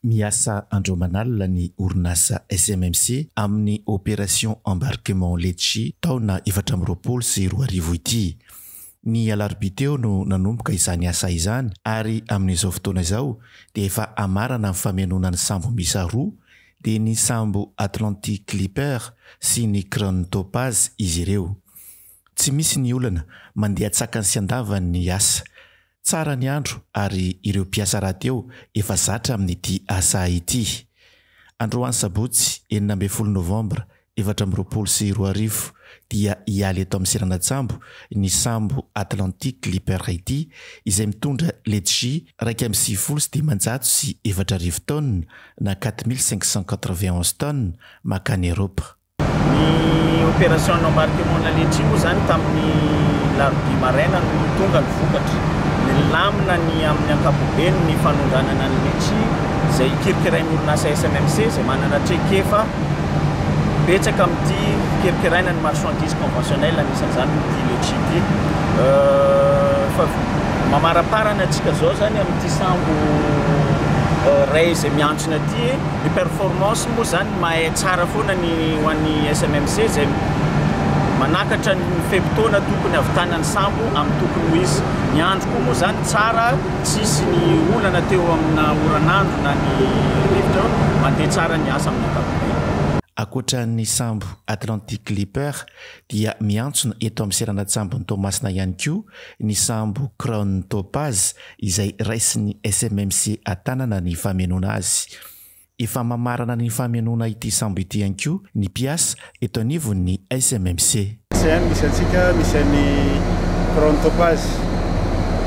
miasa andro manalina ny orinasa SMMC amin'ny opération embarquement Letchi taona 2024 ity. Ny alarbiteo no nanomboka izany asa izany ary amin'izao fotoana izao dia efa amarana amin'ny famemonana ny sambo misa roa dia ny sambo Atlantic Clipper sy ny Crown Topaz izy ireo. Tsy misy ny olana mandeha tsakany sy andavany ny asa. Tsara ny andro ary ireo mpiasa rahateo efa zatra amin'ity asa ity. Androany sabotsy 19 Novambra 2024 dia hialy eto amin'ny Seranan-tsambo ny sambo Atlantic Clipper ity izay mitondra Letchi 1,7 sy 4,000 tonnes na 4,591 tonnes makany Europe. Ny opération embarquement na Letchi moa zany tamin'ny larobia maraina no tonga ny vokatra. Ny lamina ny amin'ny ankapobeny ny fanondranana ny Letchi izay kirikirain'ny orinasa SMMC izay manana traikefa betsaka amin'ity kirikiraina ny marchandise conventionnel anisan'izany ity Letchi ity. Fa mamaraparana antsika zao zany amin'ity sambo ray izay miantsona ity, ny performance moa zany mahay tsara foana ny ho an'ny SMMC izay manakatra ny feptaona tokony avitana ny sambo amin'ny tokony ho izy. Ny andro koa moa zany tsara, tsisy ny olana teo amina oranandro na ny rivotra, mandeha tsara ny asa amin'ny ankapobeny. Akoatra ny sambo Atlantic Clipper dia miantsona eto amin'ny Seranan-tsambo ny Tomasina ihany koa ny sambo Crown Topaz izay raisin'ny SMMC atanana ny famenona azy. Efa mamarana ny famenona ity sambo ity ihany koa ny mpiasa eto anivon'ny SMMC. Misy antsika misy ny Crown Topaz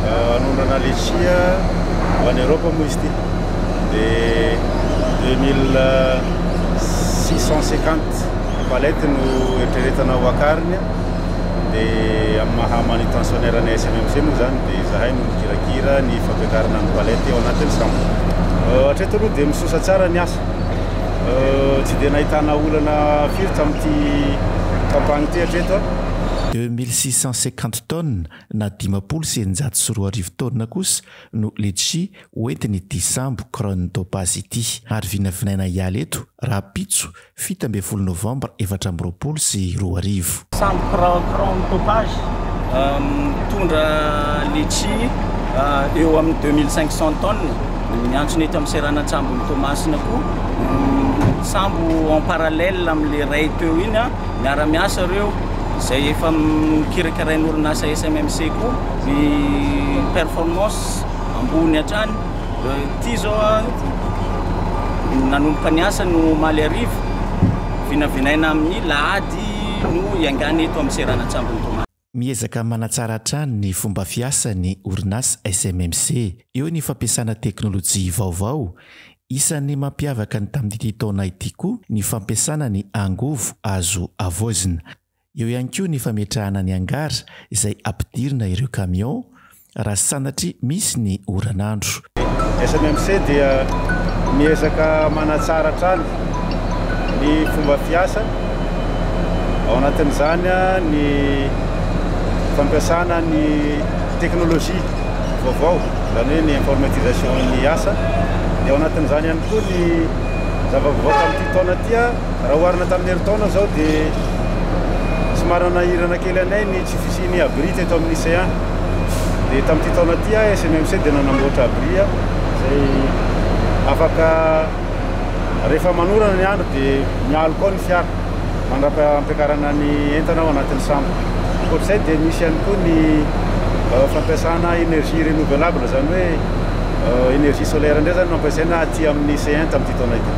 anondrana Letchi ho an'ny Europe moa izy ity dia 2650 palette no eritreretana ho akariny dia amin'ny maha manutentionnaire ny SMMC moa zany dia zahay no mikirakira ny fampiakarana ny palette ao anatin'ny sambo. Hatreto aloha dia misosa tsara ny asa. Tsy dia nahitana olana firy tamin'ity campagne ity hatreto. 2650 tonnes na 9,940 tonnes kosa no Letchi hoentiny ity sambo Crown Topaz ity ary vinavinaina hialy eto raha pitso 17 Novambra 2024. Sambo Crown Topaz mitondra Letchi eo amin'ny 2500 tonnes miantsona eto amin'ny Seranan-tsambo ny Tomasina koa. Sambo en parallèle amin'le ray teo iny miara-miasa ireo izay efa mikirakirain'ny orinasa SMMC koa ny performance ambony hatrany. Ity zao nanomboka ny asa no maly arivo vinavinaina amin'ny lahady no iangany eto amin'ny Seranan-tsambo ny Tomasina. Miezaka manatsara hatrany ny fomba fiasa ny orinasa SMMC eo ny fampiasana teknôlôjia vaovao. Isan'ny mampiavaka ny tamin'ity taona ity koa ny fampiasana ny angovo azo avoizina. Eo ihany koa ny fametrahana ny angara izay ampidirina ireo camion raha sanatry misy ny oranandro. SMMC dia miezaka manatsara hatrany ny fomba fiasa ao anatin'izany ny fampiasana ny teknôlôjia vaovao zany hoe ny informatisation ny asa. Dia ao anatin'izany ihany koa ny zava-baovao tamin'ity taona ity raha oharina tamin'ny herintaona zao dia somary nahirana kely anay ny tsy fisiany abri teto amin'ny lycéen. Dia tamin'ity taona ity SMMC dia nanamboatra abri izay afaka rehefa manorana ny andro dia mialo koa ny fiara mandra-pampiakarana ny entana ao anatin'ny sambo. Ankoatr'izay dia misy ihany koa ny fampiasana énergie renouvelable zany hoe énergie solaire indray zany nampiasaina aty amin'ny C1 tamin'ity taona ity.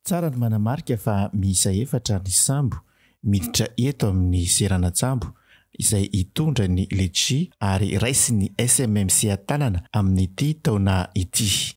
Tsara ny manamarika fa miisa efatra ny sambo miditra eto amin'ny Seranan-tsambo izay hitondra ny Letchi ary raisin'ny SMMC atanana amin'ity taona ity.